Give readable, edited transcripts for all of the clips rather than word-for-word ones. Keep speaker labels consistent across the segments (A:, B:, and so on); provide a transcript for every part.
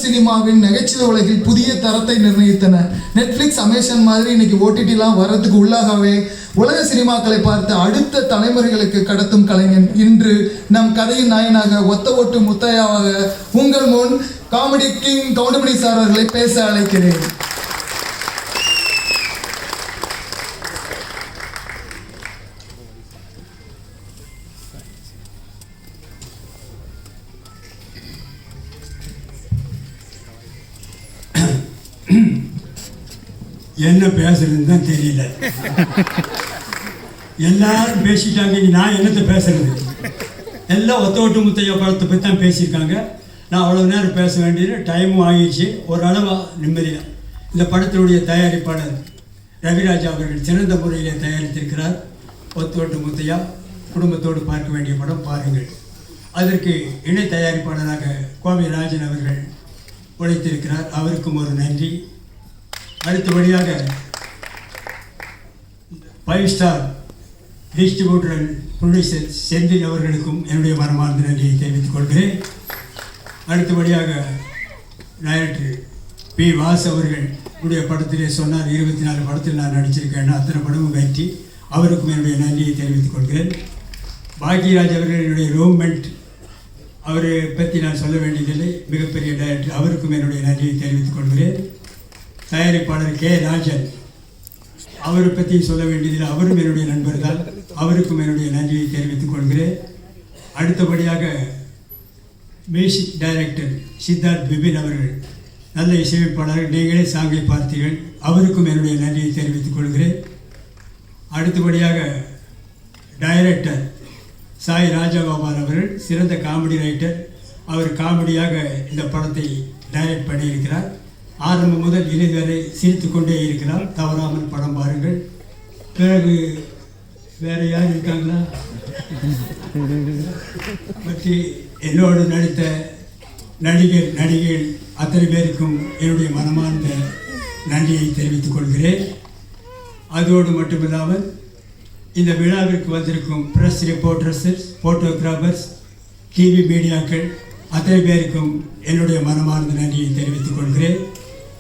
A: சினிமாவின் நகைச்சுவை உலகில் புதிய தரத்தை நிர்ணயித்தன. நெட்ஃப்ளிக்ஸ், அமேசான் மாதிரி இன்னைக்கு ஓடிடிலாம் வர்றதுக்கு உள்ளாகவே உலக சினிமாக்களை பார்த்து அடுத்த தலைமுறைகளுக்கு கடத்தும் கலைஞன் இன்று நம் கதையின் நாயனாக ஒத்த ஓட்டு முத்தையாவாக உங்கள் முன் காமெடி கிங் கவுண்டமணி சார் அவர்களை பேச அழைக்கிறேன்.
B: என்ன பேசுறதுன்னு தான் தெரியல. எல்லாரும் பேசிட்டாங்க, நான் என்னத்தை பேசுறது? எல்லாம் ஒத்த ஓட்டு முத்தையா படத்தை பற்றி தான் பேசியிருக்காங்க. நான் அவ்வளோ நேரம் பேச வேண்டியது டைமும் ஆகிடுச்சு. ஓரளவு நிம்மதியாக இந்த படத்தினுடைய தயாரிப்பாளர் ரவிராஜா அவர்கள் சிறந்த முறையிலே தயாரித்திருக்கிறார். ஒத்த ஓட்டு முத்தையா குடும்பத்தோடு பார்க்க வேண்டிய படம், பாருங்கள். அதற்கு இணை தயாரிப்பாளராக கோவை ராஜன் அவர்கள் உழைத்திருக்கிறார், அவருக்கும் ஒரு நன்றி. அடுத்தபடியாக 5 star distributor and producer Senthil அவர்களுக்கும் என்னுடைய மனமார்ந்த நன்றியை தெரிவித்துக் கொள்கிறேன். அடுத்தபடியாக டைரக்டர் பி வாஸ் அவர்கள் என்னுடைய படத்திலே சொன்னார், 24 படத்தில் நான் நடிச்சிருக்கேன், அத்தனை படமும் வெற்றி. அவருக்கும் என்னுடைய நன்றியை தெரிவித்துக் கொள்கிறேன். பாக்யராஜ் அவர்கள் என்னுடைய ரூம்மெண்ட், அவரை பற்றி நான் சொல்ல வேண்டியதில்லை, மிகப்பெரிய டைரக்டர், அவருக்கும் என்னுடைய நன்றியை தெரிவித்துக் கொள்கிறேன். தயாரிப்பாளர் கே ராஜன், அவரை பற்றி சொல்ல வேண்டியதில்லை, அவரும் என்னுடைய நண்பர் தான், அவருக்கும் என்னுடைய நன்றியை தெரிவித்துக் கொள்கிறேன். அடுத்தபடியாக மியூசிக் டைரக்டர் சித்தார்த் பிபின் அவர்கள், நல்ல இசையமைப்பாளர், நீங்களே சாங்கை பார்த்தீர்கள், அவருக்கும் என்னுடைய நன்றியை தெரிவித்துக் கொள்கிறேன். அடுத்தபடியாக டைரக்டர் சாய் ராஜகோபால் அவர்கள், சிறந்த காமெடி ரைட்டர், அவர் காமெடியாக இந்த படத்தை டைரக்ட் பண்ணியிருக்கிறார். ஆரம்பம் முதல் இறுதி வரை சிரித்து கொண்டே இருக்கிறார். தவறாமல் படம் பாருங்கள். பிறகு வேறு யார் இருக்காங்களா? பற்றி என்னோடு நடித்த நடிகைகள் அத்தனை பேருக்கும் என்னுடைய மனமார்ந்த நன்றியை தெரிவித்துக் கொள்கிறேன். அதோடு மட்டுமில்லாமல் இந்த விழாவிற்கு வந்திருக்கும் ப்ரெஸ் ரிப்போர்ட்டர்ஸ், ஃபோட்டோகிராஃபர்ஸ், டிவி மீடியாக்கள் அத்தனை பேருக்கும் என்னுடைய மனமார்ந்த நன்றியை தெரிவித்துக் கொள்கிறேன்.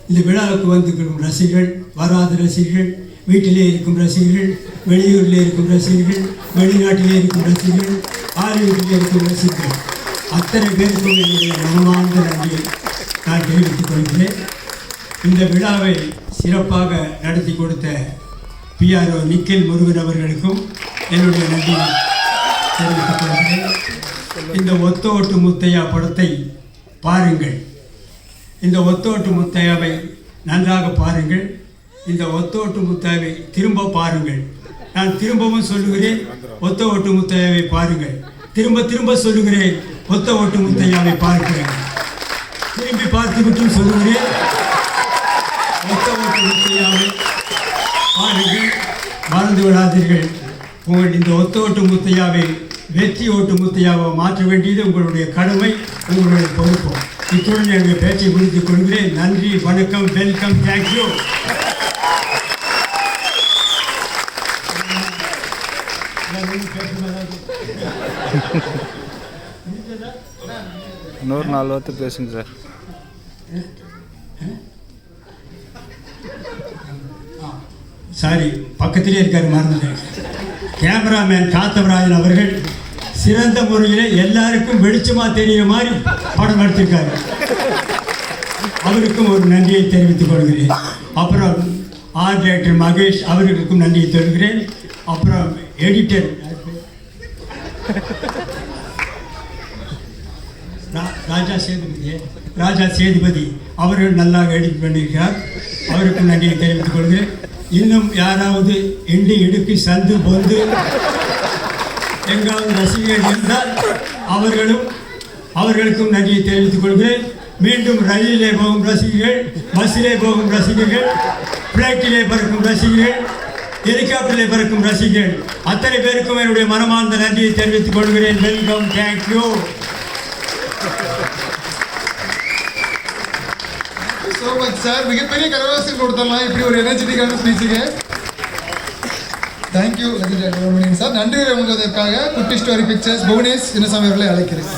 B: இந்த விழாவுக்கு வந்திருக்கும் ரசிகர்கள், வராத ரசிகர்கள், வீட்டிலே இருக்கும் ரசிகர்கள், வெளியூரில் இருக்கும் ரசிகர்கள், வெளிநாட்டிலே இருக்கும் ரசிகர்கள், ஆலயத்திலே இருக்கும் ரசிகர்கள் அத்தனை பேருக்கும் என்னுடைய மனமார்ந்த நன்றியை நான் தெரிவித்துக் கொள்கிறேன். இந்த விழாவை சிறப்பாக நடத்தி கொடுத்த பிஆர்ஓ நிக்கில் முருகன் அவர்களுக்கும் என்னுடைய நன்றியை தெரிவித்துக் கொள்கிறேன். இந்த ஒத்த ஓட்டு முத்தையா படத்தை பாருங்கள். இந்த ஒத்த ஓட்டு முத்தையாவை நன்றாக பாருங்கள். இந்த ஒத்த ஓட்டு முத்தையாவை திரும்ப பாருங்கள். நான் திரும்பவும் சொல்லுகிறேன், ஒத்த ஓட்டு முத்தையாவை பாருங்கள். திரும்ப திரும்ப சொல்லுகிறேன், ஒத்த ஓட்டு முத்தையாவை பார்க்கிறேன். திரும்பி பார்த்துவிட்டும் சொல்லுகிறேன், ஒத்த ஓட்டு முத்தையாவை பாருங்கள். மறந்து விடாதீர்கள். உங்கள் இந்த ஒத்த ஓட்டு முத்தையாவை வெற்றி ஓட்டு முத்தையாவை மாற்ற வேண்டியது உங்களுடைய கடமை, உங்களுடைய பொறுப்பு. இத்துடன் எங்கள் பேச்சை முடித்துக் கொள்கிறேன். நன்றி, வணக்கம், வெல்கம், தேங்க்யூ.
C: இன்னொரு 4 வார்த்தை பேசுங்க சார்.
B: சாரி, பக்கத்திலே இருக்காரு, மறந்துட்டேன். கேமராமேன் காத்தவராஜன் அவர்கள் சிறந்த முறையில் எல்லாருக்கும் வெளிச்சமாக தெரிகிற மாதிரி படம் எடுத்திருக்காரு. அவருக்கும் ஒரு நன்றியை தெரிவித்துக் கொள்கிறேன். அப்புறம் ஆர்ட் டைரக்டர் மகேஷ் அவர்களுக்கும் நன்றியை தெரிவிக்கிறேன். அப்புறம் எடிட்டர் ராஜா சேதுபதி அவர்கள் நல்லா எடிட் பண்ணியிருக்கிறார், அவருக்கும் நன்றியை தெரிவித்துக் கொள்கிறேன். இன்னும் யாராவது இண்டி இடுக்கு சந்து பொந்து எங்காவது ரசிகர்கள் இருந்தால் அவர்களுக்கும் நன்றியை தெரிவித்துக் கொள்கிறேன். மீண்டும் ரயிலிலே போகும் ரசிகர்கள், பஸ்ஸிலே போகும் ரசிகர்கள், பிளைட்டிலே பறக்கும் ரசிகர்கள், ஹெலிகாப்டரிலே பறக்கும் ரசிகர்கள் அத்தனை பேருக்கும் என்னுடைய மனமார்ந்த நன்றியை தெரிவித்துக் கொள்கிறேன். Welcome, thank you.
A: So much sir. மிகப்பெரிய கரவாசல் கொடுத்துடலாம் இப்படி ஒரு எனர்ஜெட்டிக்கான ஸ்பீச்சுக்கு. Thank you sir. நன்றி உங்களுக்காக குட்டி ஸ்டோரி பிக்சர்ஸ் புவனேஷ் சின்னசாமி அவர்களை அழைக்கிறேன்.